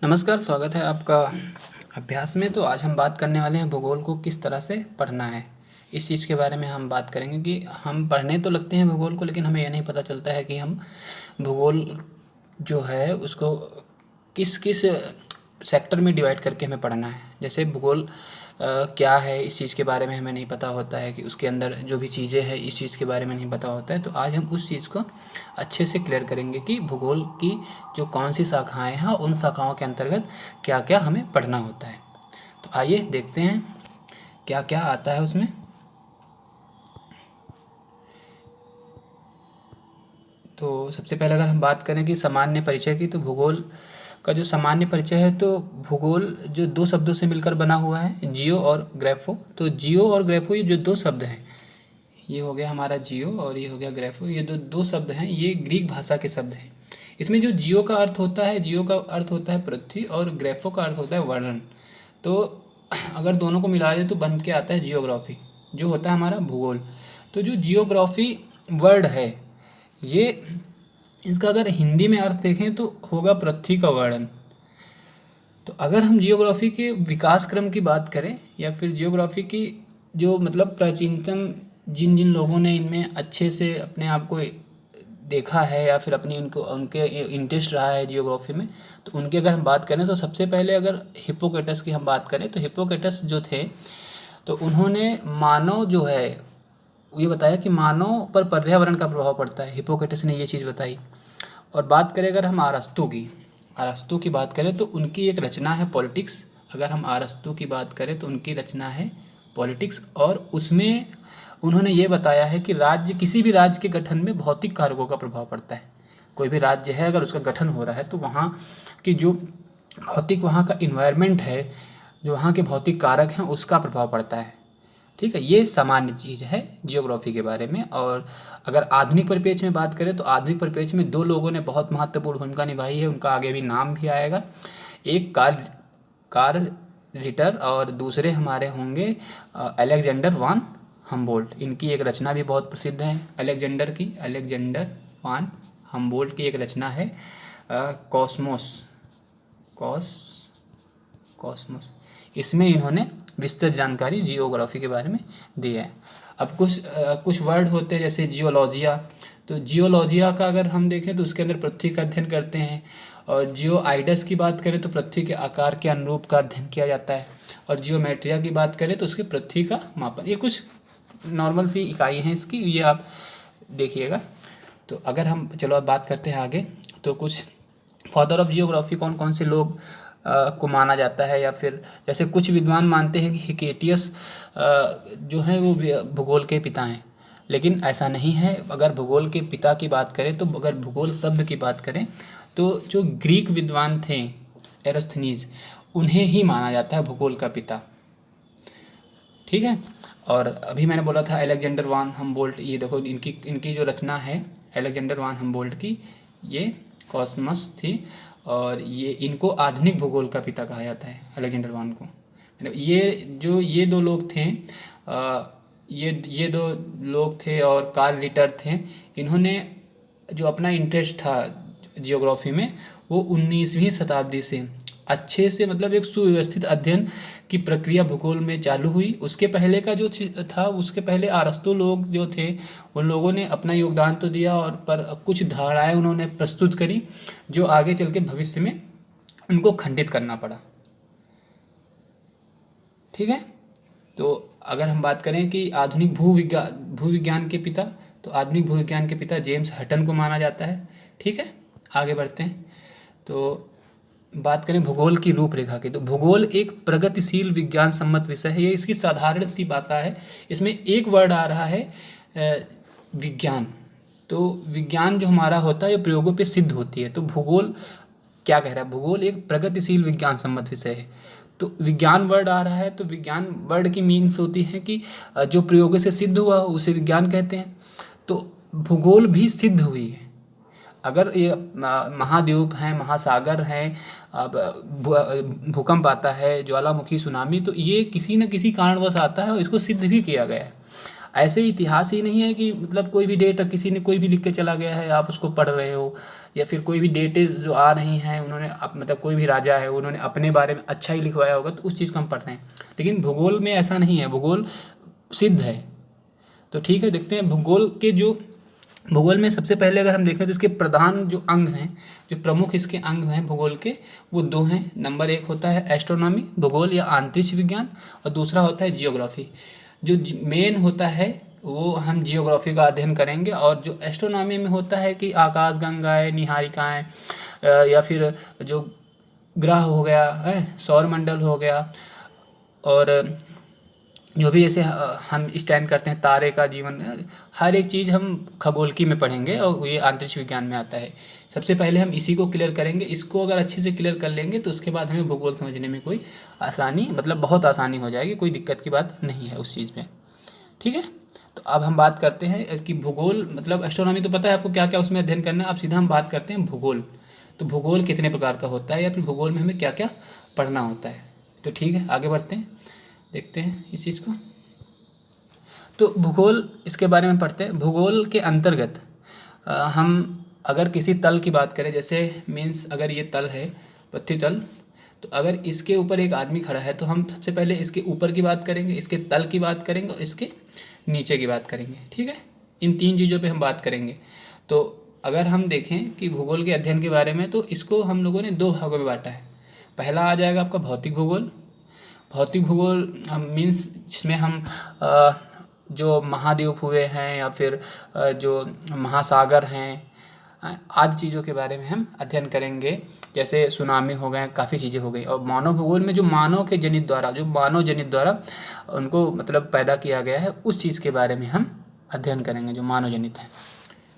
नमस्कार, स्वागत है आपका अभ्यास में। तो आज हम बात करने वाले हैं भूगोल को किस तरह से पढ़ना है। इस चीज़ के बारे में हम बात करेंगे कि हम पढ़ने तो लगते हैं भूगोल को, लेकिन हमें ये नहीं पता चलता है कि हम भूगोल जो है उसको किस किस सेक्टर में डिवाइड करके हमें पढ़ना है। जैसे भूगोल क्या है, इस चीज़ के बारे में हमें नहीं पता होता है कि उसके अंदर जो भी चीज़ें हैं इस चीज़ के बारे में नहीं पता होता है। तो आज हम उस चीज़ को अच्छे से क्लियर करेंगे कि भूगोल की जो कौन सी शाखाएं हैं, उन शाखाओं के अंतर्गत क्या क्या हमें पढ़ना होता है। तो आइए देखते हैं क्या क्या आता है उसमें। तो सबसे पहले अगर हम बात करें कि सामान्य परिचय की, तो भूगोल का जो सामान्य परिचय है, तो भूगोल जो दो शब्दों से मिलकर बना हुआ है, जियो और ग्राफो। तो जियो और ग्राफो ये जो दो शब्द हैं, ये हो गया हमारा जियो और ये हो गया ग्राफो, ये दो दो शब्द हैं, ये ग्रीक भाषा के शब्द हैं। इसमें जो जियो का अर्थ होता है, जियो का अर्थ होता है पृथ्वी और ग्राफो का अर्थ होता है वर्णन। तो अगर दोनों को मिला दें तो बन के आता है जियोग्राफी, जो होता है हमारा भूगोल। तो जो जियोग्राफी वर्ड है, ये इसका अगर हिंदी में अर्थ देखें तो होगा पृथ्वी का वर्णन। तो अगर हम जियोग्राफी के विकास क्रम की बात करें, या फिर जियोग्राफी की जो मतलब प्राचीनतम जिन जिन लोगों ने इनमें अच्छे से अपने आप को देखा है, या फिर अपनी उनको उनके इंटरेस्ट रहा है जियोग्राफी में, तो उनकी अगर हम बात करें तो सबसे पहले अगर हिप्पोक्रेटस की हम बात करें, तो हिप्पोक्रेटस जो थे, तो उन्होंने मानव जो है ये बताया कि मानव पर पर्यावरण का प्रभाव पड़ता है। हिप्पोक्रेटस ने ये चीज़ बताई। और बात करें अगर हम अरस्तू की बात करें, तो उनकी एक रचना है पॉलिटिक्स। अगर हम अरस्तू की बात करें तो उनकी रचना है पॉलिटिक्स, और उसमें उन्होंने ये बताया है कि राज्य, किसी भी राज्य के गठन में भौतिक कारकों का प्रभाव पड़ता है। कोई भी राज्य है अगर उसका गठन हो रहा है, तो वहाँ की जो भौतिक, वहाँ का इन्वायरमेंट है, जो वहाँ के भौतिक कारक हैं, उसका प्रभाव पड़ता है। ठीक है, ये सामान्य चीज़ है जियोग्राफी के बारे में। और अगर आधुनिक परिप्रेक्ष्य में बात करें, तो आधुनिक परिप्रेक्ष्य में दो लोगों ने बहुत महत्वपूर्ण भूमिका निभाई है, उनका आगे भी नाम भी आएगा। एक कार्ल रिटर और दूसरे हमारे होंगे अलेक्जेंडर वान हम्बोल्ट। इनकी एक रचना भी बहुत प्रसिद्ध है अलेक्जेंडर वान हम्बोल्ट की एक रचना है कॉस्मोस। कॉस्मोस, इसमें इन्होंने विस्तृत जानकारी जियोग्राफी के बारे में दी है। अब कुछ वर्ड होते हैं जैसे जियोलॉजिया। तो जियोलॉजिया का अगर हम देखें तो उसके अंदर पृथ्वी का अध्ययन करते हैं। और जियोआइडस की बात करें तो पृथ्वी के आकार के अनुरूप का अध्ययन किया जाता है। और जियोमेट्रिया की बात करें तो उसके पृथ्वी का मापन। ये कुछ नॉर्मल सी इकाई हैं इसकी, ये आप देखिएगा। तो अगर हम चलो अब बात करते हैं आगे, तो कुछ फादर ऑफ जियोग्राफी कौन कौन से लोग को माना जाता है, या फिर जैसे कुछ विद्वान मानते हैं कि हिकेटियस जो हैं वो भूगोल के पिता हैं, लेकिन ऐसा नहीं है। अगर भूगोल के पिता की बात करें, तो अगर भूगोल शब्द की बात करें, तो जो ग्रीक विद्वान थे एरस्थनीज, उन्हें ही माना जाता है भूगोल का पिता। ठीक है। और अभी मैंने बोला था अलेक्जेंडर वान हम्बोल्ट, ये देखो इनकी जो रचना है अलेक्जेंडर वान हम्बोल्ट की, ये कॉस्मस थी। और ये इनको आधुनिक भूगोल का पिता कहा जाता है, अलेक्जेंडर वान को। ये दो लोग थे, ये दो लोग थे और कार्ल रिटर थे। इन्होंने जो अपना इंटरेस्ट था जियोग्राफी में, वो 19वीं शताब्दी से अच्छे से, मतलब एक सुव्यवस्थित अध्ययन की प्रक्रिया भूगोल में चालू हुई। उसके पहले का जो था, उसके पहले अरस्तु लोग जो थे, उन लोगों ने अपना योगदान तो दिया, और पर कुछ धारणाएं उन्होंने प्रस्तुत करी जो आगे चल के भविष्य में उनको खंडित करना पड़ा। ठीक है। तो अगर हम बात करें कि आधुनिक भूविज्ञान के पिता, तो आधुनिक भूविज्ञान के पिता जेम्स हटन को माना जाता है। ठीक है, आगे बढ़ते हैं। तो बात करें भूगोल की रूपरेखा की, तो भूगोल एक प्रगतिशील विज्ञान सम्मत विषय है। ये इसकी साधारण सी बात है, इसमें एक वर्ड आ रहा है विज्ञान। तो विज्ञान जो हमारा होता है ये प्रयोगों पे सिद्ध होती है। तो भूगोल क्या कह रहा है, भूगोल एक प्रगतिशील विज्ञान सम्मत विषय है। तो विज्ञान वर्ड आ रहा है, तो विज्ञान वर्ड की मीन्स होती है कि जो प्रयोगों से सिद्ध हुआ उसे विज्ञान कहते हैं। तो भूगोल भी सिद्ध हुई है। अगर ये महाद्वीप हैं, महासागर हैं, अब भूकंप आता है, ज्वालामुखी, सुनामी, तो ये किसी न किसी कारणवश आता है और इसको सिद्ध भी किया गया है। ऐसे इतिहास ही नहीं है कि मतलब कोई भी डेट किसी ने कोई भी लिख के चला गया है, आप उसको पढ़ रहे हो, या फिर कोई भी डेटें जो आ रही हैं उन्होंने मतलब कोई भी राजा है उन्होंने अपने बारे में अच्छा ही लिखवाया होगा, तो उस चीज़ को हम पढ़ रहे हैं। लेकिन भूगोल में ऐसा नहीं है, भूगोल सिद्ध है। तो ठीक है, देखते हैं भूगोल के जो भूगोल में सबसे पहले अगर हम देखें तो इसके प्रधान जो अंग हैं, जो प्रमुख इसके अंग हैं भूगोल के, वो दो हैं। नंबर एक होता है एस्ट्रोनॉमी, भूगोल या अंतरिक्ष विज्ञान, और दूसरा होता है जियोग्राफी। जो मेन होता है वो हम जियोग्राफी का अध्ययन करेंगे, और जो एस्ट्रोनॉमी में होता है कि आकाश गंगाएं, निहारिकाएं, या फिर जो ग्रह हो गया है, सौर मंडल हो गया, और जो भी जैसे हम स्टैंड करते हैं तारे का जीवन, हर एक चीज़ हम खगोलकी में पढ़ेंगे और ये अंतरिक्ष विज्ञान में आता है। सबसे पहले हम इसी को क्लियर करेंगे, इसको अगर अच्छे से क्लियर कर लेंगे तो उसके बाद हमें भूगोल समझने में कोई आसानी, मतलब बहुत आसानी हो जाएगी, कोई दिक्कत की बात नहीं है उस चीज़ में। ठीक है, तो अब हम बात करते हैं कि भूगोल मतलब एस्ट्रोनॉमी तो पता है आपको क्या क्या उसमें अध्ययन करना है। अब सीधा हम बात करते हैं भूगोल। तो भूगोल कितने प्रकार का होता है, या फिर भूगोल में हमें क्या क्या पढ़ना होता है। तो ठीक है, आगे बढ़ते हैं, देखते हैं इस चीज़ को। तो भूगोल इसके बारे में पढ़ते हैं। भूगोल के अंतर्गत हम अगर किसी तल की बात करें, जैसे मीन्स अगर ये तल है पृथ्वी तल, तो अगर इसके ऊपर एक आदमी खड़ा है तो हम सबसे पहले इसके ऊपर की बात करेंगे, इसके तल की बात करेंगे और इसके नीचे की बात करेंगे। ठीक है, इन तीन चीज़ों पे हम बात करेंगे। तो अगर हम देखें कि भूगोल के अध्ययन के बारे में, तो इसको हम लोगों ने दो भागों में बांटा है। पहला आ जाएगा आपका भौतिक भूगोल। भौतिक भूगोल मीन्स जिसमें हम जो महाद्वीप हुए हैं या फिर जो महासागर हैं, आदि चीज़ों के बारे में हम अध्ययन करेंगे। जैसे सुनामी हो गए, काफ़ी चीज़ें हो गई। और मानव भूगोल में जो मानव के जनित द्वारा, जो मानव जनित द्वारा उनको मतलब पैदा किया गया है, उस चीज़ के बारे में हम अध्ययन करेंगे जो मानव जनित है।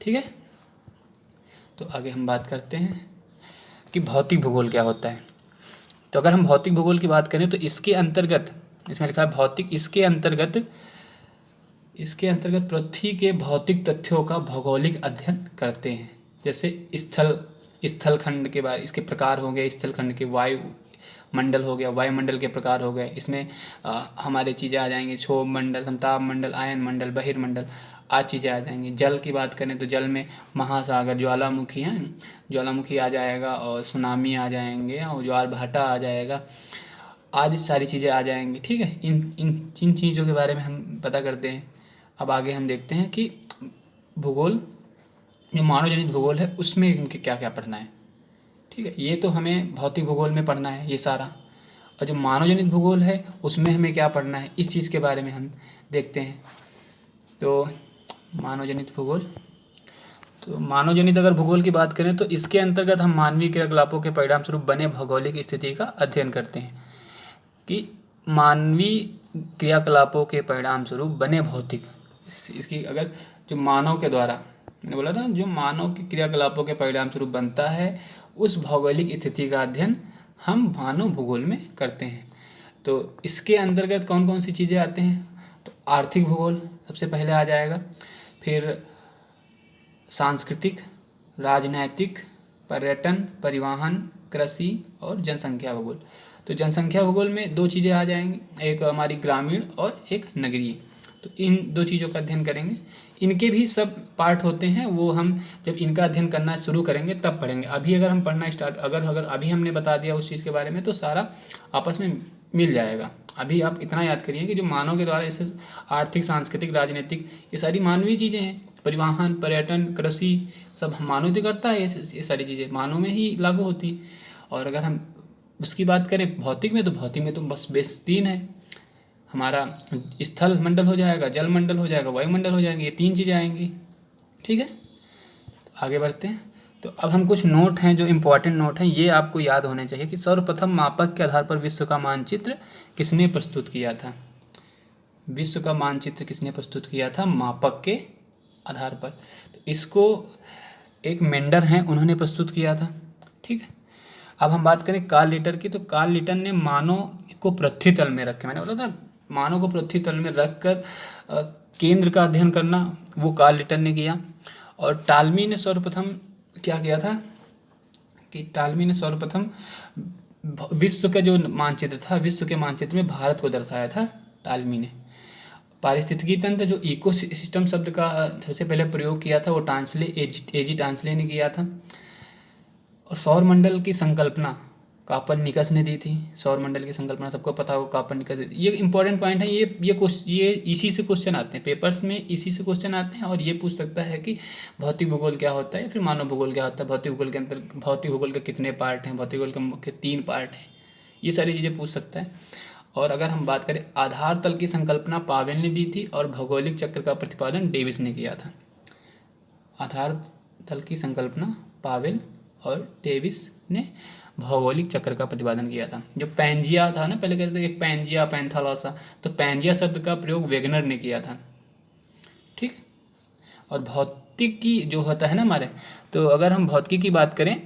ठीक है, तो आगे हम बात करते हैं कि भौतिक भूगोल क्या होता है। तो अगर हम भौतिक भूगोल की बात करें तो इसके अंतर्गत, इसमें लिखा है भौतिक, इसके अंतर्गत पृथ्वी के भौतिक तथ्यों का भौगोलिक अध्ययन करते हैं। जैसे स्थल खंड के बारे, इसके प्रकार हो गए, स्थल खंड के, वायु मंडल हो गया, वायुमंडल के प्रकार हो गए। इसमें हमारे चीज़ें आ जाएंगी, क्षोभ मंडल, संताप मंडल, आयन मंडल, बहिर्मंडल, आज चीज़ें आ जाएंगी। जल की बात करें तो जल में महासागर, ज्वालामुखी हैं, ज्वालामुखी आ जाएगा, और सुनामी आ जाएंगे, और ज्वार भाटा आ जाएगा, आज सारी चीज़ें आ जाएंगी। ठीक है, इन चीज़ों के बारे में हम पता करते हैं। अब आगे हम देखते हैं कि भूगोल, जो मानव जनित भूगोल है उसमें इनके क्या क्या पढ़ना है। ठीक है, ये तो हमें भौतिक भूगोल में पढ़ना है ये सारा, और जो मानव जनित भूगोल है उसमें हमें क्या पढ़ना है, इस चीज़ के बारे में हम देखते हैं। तो मानव जनित भूगोल, तो मानव जनित अगर भूगोल की बात करें तो इसके अंतर्गत हम मानवीय क्रियाकलापों के परिणाम स्वरूप बने भौगोलिक स्थिति का अध्ययन करते हैं। कि मानवीय क्रियाकलापों के परिणाम स्वरूप बने भौतिक, इसकी अगर जो मानव के द्वारा, मैंने बोला था जो मानव के क्रियाकलापों के परिणाम स्वरूप बनता है, उस भौगोलिक स्थिति का अध्ययन हम मानव भूगोल में करते हैं। तो इसके अंतर्गत कौन कौन सी चीज़ें आते हैं, तो आर्थिक भूगोल सबसे पहले आ जाएगा, फिर सांस्कृतिक, राजनैतिक, पर्यटन, परिवहन, कृषि और जनसंख्या भूगोल। तो जनसंख्या भूगोल में दो चीज़ें आ जाएंगी, एक हमारी ग्रामीण और एक नगरीय। तो इन दो चीज़ों का अध्ययन करेंगे। इनके भी सब पार्ट होते हैं, वो हम जब इनका अध्ययन करना शुरू करेंगे तब पढ़ेंगे। अभी अगर हम पढ़ना स्टार्ट, अगर अभी हमने बता दिया उस चीज़ के बारे में तो सारा आपस में मिल जाएगा। अभी आप इतना याद करिए कि जो मानव के द्वारा, जैसे आर्थिक, सांस्कृतिक, राजनीतिक, ये सारी मानवीय चीज़ें हैं। परिवहन, पर्यटन, कृषि, सब मानव ही करता है, ये सारी चीज़ें मानव में ही लागू होती है। और अगर हम उसकी बात करें भौतिक में, तो भौतिक में तो बस बेस तीन है, हमारा स्थल मंडल हो जाएगा, जल मंडल हो जाएगा, वायुमंडल हो जाएंगे, ये तीन चीज़ें आएंगी। ठीक है, तो आगे बढ़ते हैं। तो अब हम कुछ नोट हैं जो इम्पोर्टेंट नोट हैं, ये आपको याद होने चाहिए कि सर्वप्रथम मापक के आधार पर विश्व का मानचित्र किसने प्रस्तुत किया था। विश्व का मानचित्र किसने प्रस्तुत किया था, मापक के आधार पर। तो इसको एक मेंडर हैं, उन्होंने प्रस्तुत किया था। ठीक है, अब हम बात करें कार्ल लिटर की, तो कार्ल लिटर ने मानव को पृथ्वी तल में रख के, मैंने बोला था मानव को पृथ्वी तल में रख कर केंद्र का अध्ययन करना, वो कार्ल लिटर ने किया। और टालमी ने सर्वप्रथम क्या किया था कि टालमी ने सर्वप्रथम विश्व का जो मानचित्र था, विश्व के मानचित्र में भारत को दर्शाया था टालमी ने। पारिस्थितिकी तंत्र, जो इकोसिस्टम शब्द का सबसे पहले प्रयोग किया था वो एजी टांसले ने किया था। और सौरमंडल की संकल्पना कापर्निकस ने दी थी। सौरमंडल की संकल्पना सबको पता होगा, कापर्निकस दी थी। ये इंपॉर्टेंट पॉइंट है, ये इसी से क्वेश्चन आते हैं पेपर्स में, इसी से क्वेश्चन आते हैं। और ये पूछ सकता है कि भौतिक भूगोल क्या होता है, फिर मानव भूगोल क्या होता है, भौतिक भूगोल के अंदर भौतिक भूगोल के कितने पार्ट हैं, भौतिक भूगोल के मुख्य 3 पार्ट हैं, ये सारी चीज़ें पूछ सकता है। और अगर हम बात करें, आधार तल की संकल्पना पावेल ने दी थी और भौगोलिक चक्र का प्रतिपादन डेविस ने किया था। आधार तल की संकल्पना पावेल और डेविस ने भौगोलिक चक्र का प्रतिपादन किया था। जो पैंजिया था ना, पहले कहते थे पैंजिया, पैंथालॉसा, तो पैंजिया शब्द का प्रयोग वेगनर ने किया था। ठीक। और भौतिकी जो होता है ना हमारे, तो अगर हम भौतिकी की बात करें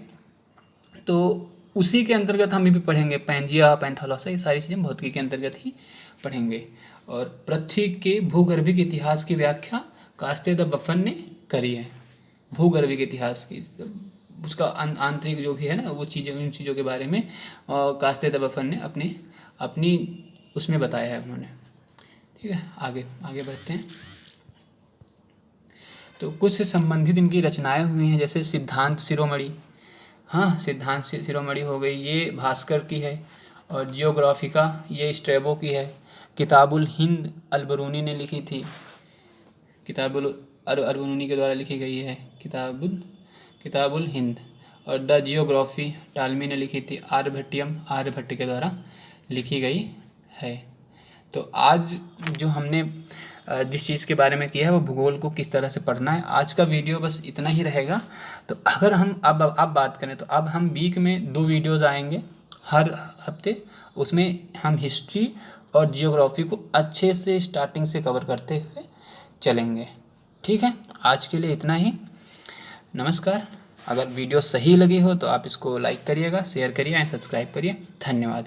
तो उसी के अंतर्गत हम भी पढ़ेंगे, पैंजिया, पैंथालॉसा, ये सारी चीज़ें भौतिकी के अंतर्गत ही पढ़ेंगे। और पृथ्वी के भूगर्भिक इतिहास की व्याख्या कास्ते द बफन ने करी है। भूगर्भिक इतिहास की, उसका आंतरिक जो भी है ना वो चीज़ें, उन चीज़ों के बारे में कास्ते द बफन ने अपनी उसमें बताया है उन्होंने। ठीक है, आगे बढ़ते हैं। तो कुछ से संबंधित इनकी रचनाएं हुई हैं, जैसे सिद्धांत शिरोमणि। हाँ, सिद्धांत शिरोमणि हो गई, ये भास्कर की है। और जियोग्राफिका, ये स्ट्रैबो की है। किताबुल हिंद अलबरूनी ने लिखी थी, किताबुल अलबरूनी के द्वारा लिखी गई है किताबुल हिंद। और द जियोग्राफी टालमी ने लिखी थी, आर्यभट्ट के द्वारा लिखी गई है। तो आज जो हमने जिस चीज़ के बारे में किया है वो भूगोल को किस तरह से पढ़ना है, आज का वीडियो बस इतना ही रहेगा। तो अगर हम अब बात करें तो अब हम वीक में 2 वीडियोज़ आएंगे हर हफ्ते, उसमें हम हिस्ट्री और जियोग्राफी को अच्छे से स्टार्टिंग से कवर करते हुए चलेंगे। ठीक है, आज के लिए इतना ही। नमस्कार। अगर वीडियो सही लगी हो तो आप इसको लाइक करिएगा, शेयर करिए एंड सब्सक्राइब करिए। धन्यवाद।